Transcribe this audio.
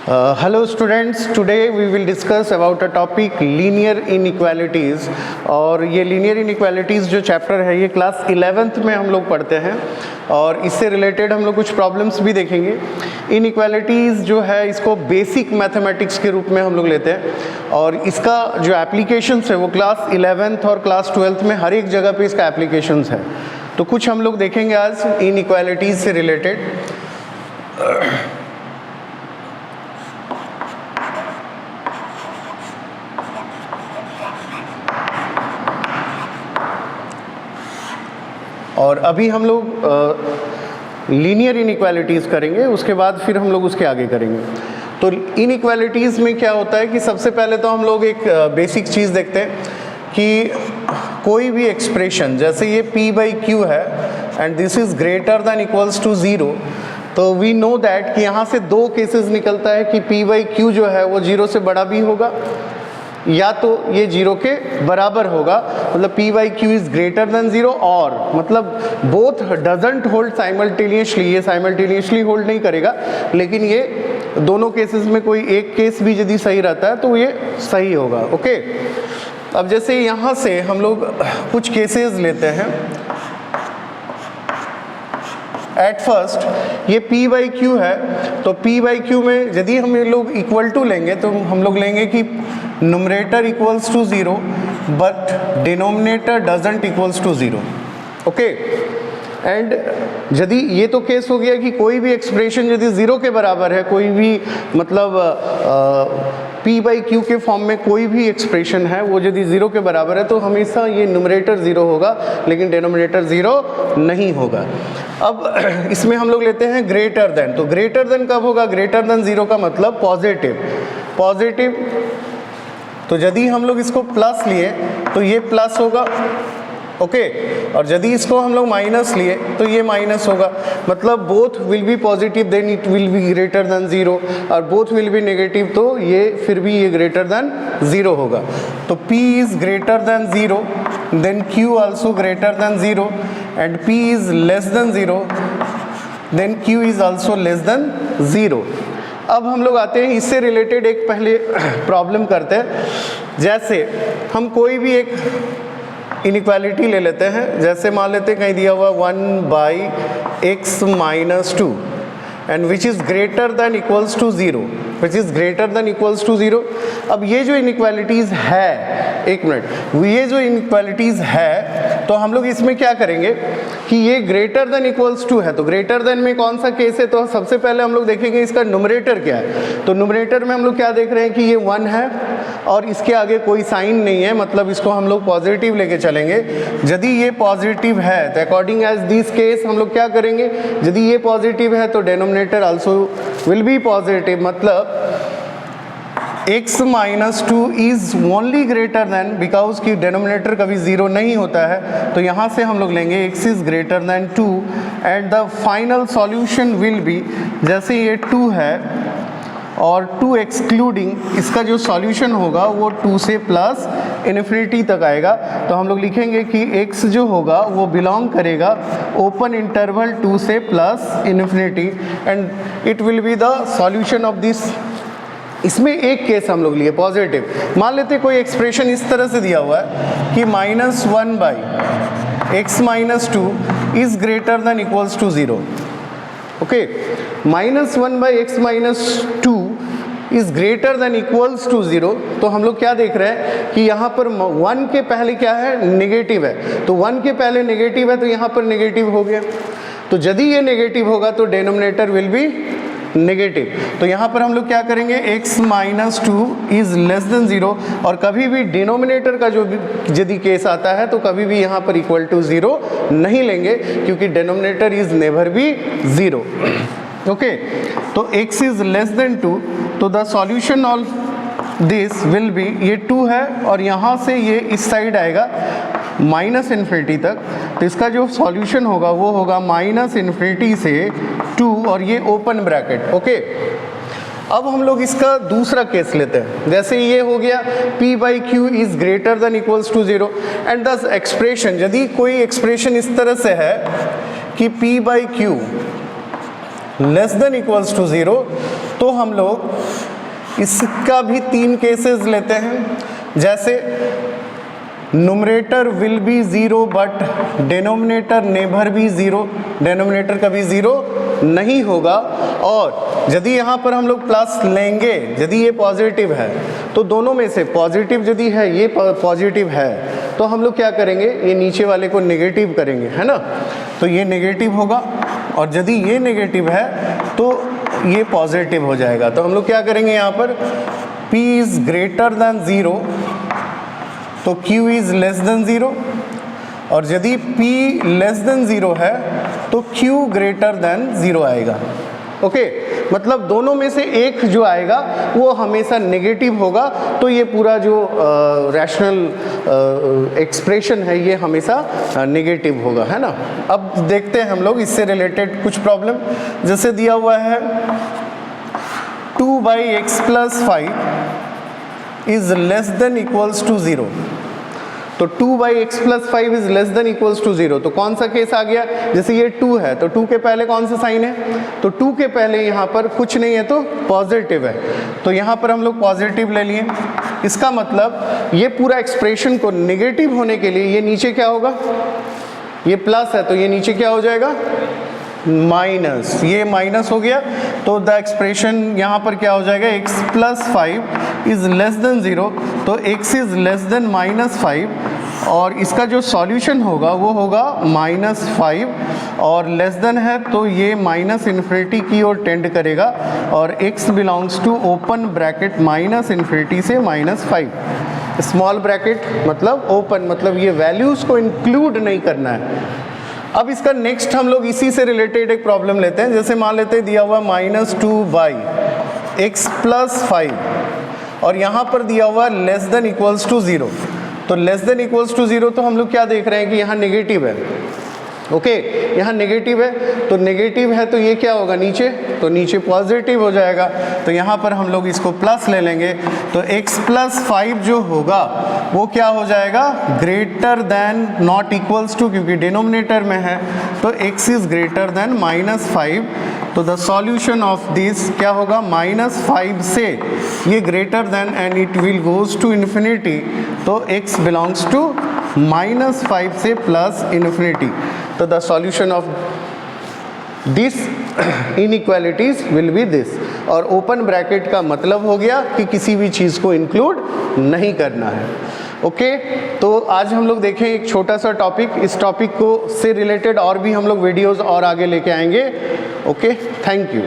Hello students, today we will discuss about a topic linear inequalities। और ये linear inequalities जो chapter है ये क्लास 11th में हम लोग पढ़ते हैं और इससे रिलेटेड हम लोग कुछ प्रॉब्लम्स भी देखेंगे। इनइक्वालिटीज़ जो है इसको बेसिक मैथमेटिक्स के रूप में हम लोग लेते हैं और इसका जो एप्लीकेशंस है वो क्लास 11th और क्लास 12th में हर एक जगह पे इसका एप्लीकेशंस है। तो कुछ हम लोग देखेंगे आज इनइक्वालिटीज़ से रिलेटेड। और अभी हम लोग लीनियर इनइक्वालिटीज़ करेंगे, उसके बाद फिर हम लोग उसके आगे करेंगे। तो इनइक्वालिटीज़ में क्या होता है कि सबसे पहले तो हम लोग एक बेसिक चीज़ देखते हैं कि कोई भी एक्सप्रेशन, जैसे ये p/q है and this is greater than equals to 0, तो वी नो दैट कि यहाँ से दो केसेस निकलता है कि p/q जो है वो 0 से बड़ा भी होगा या तो ये 0 के बराबर होगा, मतलब p/q इज़ ग्रेटर देन 0, और मतलब बोथ डजंट होल्ड साइमल्टेनियसली, ये साइमल्टेनियसली होल्ड नहीं करेगा, लेकिन ये दोनों केसेस में कोई एक केस भी यदि सही रहता है तो ये सही होगा। ओके, अब जैसे यहाँ से हम लोग कुछ केसेस लेते हैं। एट फर्स्ट ये p/q है, तो p/q में यदि हम ये लोग इक्वल टू लेंगे तो हम लोग लेंगे कि numerator equals to 0 but denominator doesn't equals to 0। Okay, and यदि ये तो केस हो गया कि कोई भी एक्सप्रेशन यदि 0 के बराबर है, कोई भी मतलब p/q के फॉर्म में कोई भी एक्सप्रेशन है वो यदि 0 के बराबर है तो हमेशा ये न्यूमरेटर 0 होगा लेकिन डिनोमिनेटर 0 नहीं होगा। अब इसमें हम लोग लेते हैं ग्रेटर देन, तो ग्रेटर देन कब होगा? ग्रेटर देन 0 का मतलब पॉजिटिव, तो यदि हम लोग इसको प्लस लिए तो ये प्लस होगा। ओके, और यदि इसको हम लोग माइनस लिए तो ये माइनस होगा, मतलब both will be positive then it will be greater than 0, और बोथ विल बी नेगेटिव तो ये फिर भी ये ग्रेटर देन 0 होगा। तो p is greater than 0 then q also greater than 0 and p is less than 0 then q is also less than 0। अब हम लोग आते हैं इससे रिलेटेड एक पहले प्रॉब्लम करते हैं। जैसे हम कोई भी एक इनइक्वालिटी ले लेते हैं, जैसे मान लेते हैं कहीं दिया हुआ 1/x - 2 and which is greater than equals to 0, which is greater than equals to 0। अब ये जो इनइक्वालिटीज़ है, एक मिनट, ये जो इनइक्वालिटीज़ है तो हम लोग इसमें क्या करेंगे कि ये ग्रेटर देन इक्वल्स टू है, तो ग्रेटर देन में कौन सा केस है? तो सबसे पहले हम लोग देखेंगे इसका न्यूमरेटर क्या है। तो न्यूमरेटर में हम लोग क्या देख रहे हैं कि ये 1 है और इसके आगे कोई साइन नहीं है, मतलब इसको हम लोग पॉजिटिव लेके चलेंगे। यदि ये पॉजिटिव है तो अकॉर्डिंग एज दिस केस हम लोग क्या करेंगे, यदि ये पॉजिटिव है तो denominator also will be positive, मतलब x - 2 is only greater than, because की डिनोमिनेटर कभी 0 नहीं होता है, तो यहाँ से हम लोग लेंगे x is greater then 2 and the final solution will be, जैसे ये 2 है और 2 एक्सक्लूडिंग, इसका जो सॉल्यूशन होगा वो 2 से प्लस इन्फिनिटी तक आएगा। तो हम लोग लिखेंगे कि x जो होगा वो बिलोंग करेगा ओपन इंटरवल 2 से plus infinity and it will be the solution of this. इसमें एक केस हम लोग लिए पॉजिटिव, मान लेते कोई एक्सप्रेशन इस तरह से दिया हुआ है कि -1/x - 2 is greater than equals to 0। Okay, -1/x - 2 is greater than equals to 0, तो हम लोग क्या देख रहे हैं कि यहाँ पर 1 के पहले क्या है? नेगेटिव है, तो 1 के पहले नेगेटिव है तो यहाँ पर नेगेटिव हो गया। तो यदि ये नेगेटिव होगा तो डिनोमिनेटर विल बी नेगेटिव, तो यहाँ पर हम लोग क्या करेंगे x - 2 इज़ लेस देन 0, और कभी भी डिनोमिनेटर का जो यदि केस आता है तो कभी भी यहाँ पर इक्वल टू 0 नहीं लेंगे क्योंकि denominator is never be 0। Okay, तो x इज़ लेस देन 2, तो the solution of this will be, ये 2 है और यहाँ से ये इस साइड आएगा -इन्फिनिटी तक, तो इसका जो सॉल्यूशन होगा वो होगा -इन्फिनिटी से 2 और ये ओपन ब्रैकेट। ओके, अब हम लोग इसका दूसरा केस लेते हैं। जैसे ये हो गया p/q is greater than equals to 0 and the expression, यदि कोई एक्सप्रेशन इस तरह से है कि p/q less than equals to 0, तो हम लोग इसका भी 3 केसेस लेते हैं। जैसे numerator will be 0 but denominator never be 0, denominator कभी 0 नहीं होगा। और यदि यहाँ पर हम लोग प्लस लेंगे, यदि ये पॉजिटिव है तो दोनों में से पॉजिटिव यदि है, ये पॉजिटिव है, तो हम लोग क्या करेंगे, ये नीचे वाले को नेगेटिव करेंगे, है ना। तो ये नेगेटिव होगा, और यदि ये नेगेटिव है तो ये पॉजिटिव हो जाएगा। तो हम लोग क्या करेंगे यहाँ पर, P इज़ ग्रेटर दैन 0 तो Q इज़ लेस देन 0, और यदि P लेस देन 0 है तो Q ग्रेटर देन 0 आएगा। ओके, मतलब दोनों में से एक जो आएगा वो हमेशा नेगेटिव होगा। तो ये पूरा जो रैशनल एक्सप्रेशन है ये हमेशा नेगेटिव होगा, है ना। अब देखते हैं हम लोग इससे रिलेटेड कुछ प्रॉब्लम। जैसे दिया हुआ है 2/x + 5 is less than equals to 0, तो 2/x + 5 is less than equals to 0। तो कौन सा केस आ गया, जैसे ये 2 है तो 2 के पहले कौन सा साइन है, तो 2 के पहले यहाँ पर कुछ नहीं है तो पॉजिटिव है, तो यहाँ पर हम लोग पॉजिटिव ले लिए। इसका मतलब ये पूरा एक्सप्रेशन को नेगेटिव होने के लिए ये नीचे क्या होगा, ये प्लस है तो ये नीचे क्या हो जाएगा, माइनस, ये माइनस हो गया। तो द एक्सप्रेशन यहाँ पर क्या हो जाएगा, x + 5 इज़ लेस देन 0, तो x इज़ लेस देन -5, और इसका जो सॉल्यूशन होगा वो होगा -5, और लेस देन है तो ये -इन्फिनिटी की ओर टेंड करेगा, और x belongs to open bracket -minus infinity से -5, स्मॉल ब्रैकेट मतलब ओपन, मतलब ये वैल्यूज़ को इंक्लूड नहीं करना है। अब इसका नेक्स्ट हम लोग इसी से रिलेटेड एक प्रॉब्लम लेते हैं। जैसे मान लेते हैं दिया हुआ -2/x + 5, और यहाँ पर दिया हुआ लेस देन इक्वल्स टू 0, तो लेस देन इक्वल्स टू 0 तो हम लोग क्या देख रहे हैं कि यहाँ नेगेटिव है। ओके, यहाँ नेगेटिव है, तो नेगेटिव है तो ये क्या होगा नीचे, तो नीचे पॉजिटिव हो जाएगा। तो यहाँ पर हम लोग इसको प्लस ले लेंगे, तो x + 5 जो होगा वो क्या हो जाएगा, greater than not equals to, क्योंकि डिनोमिनेटर में है तो x इज़ ग्रेटर देन -5। तो द सॉल्यूशन ऑफ दिस क्या होगा, -5 से ये greater than and it will goes to infinity, तो x बिलोंग्स टू -5 से +∞। तो the solution of this inequalities will be this, और ओपन ब्रैकेट का मतलब हो गया कि किसी भी चीज़ को इंक्लूड नहीं करना है। ओके, तो आज हम लोग देखें एक छोटा सा टॉपिक, इस टॉपिक को से रिलेटेड और भी हम लोग वीडियोस और आगे लेके आएंगे। Okay, thank you.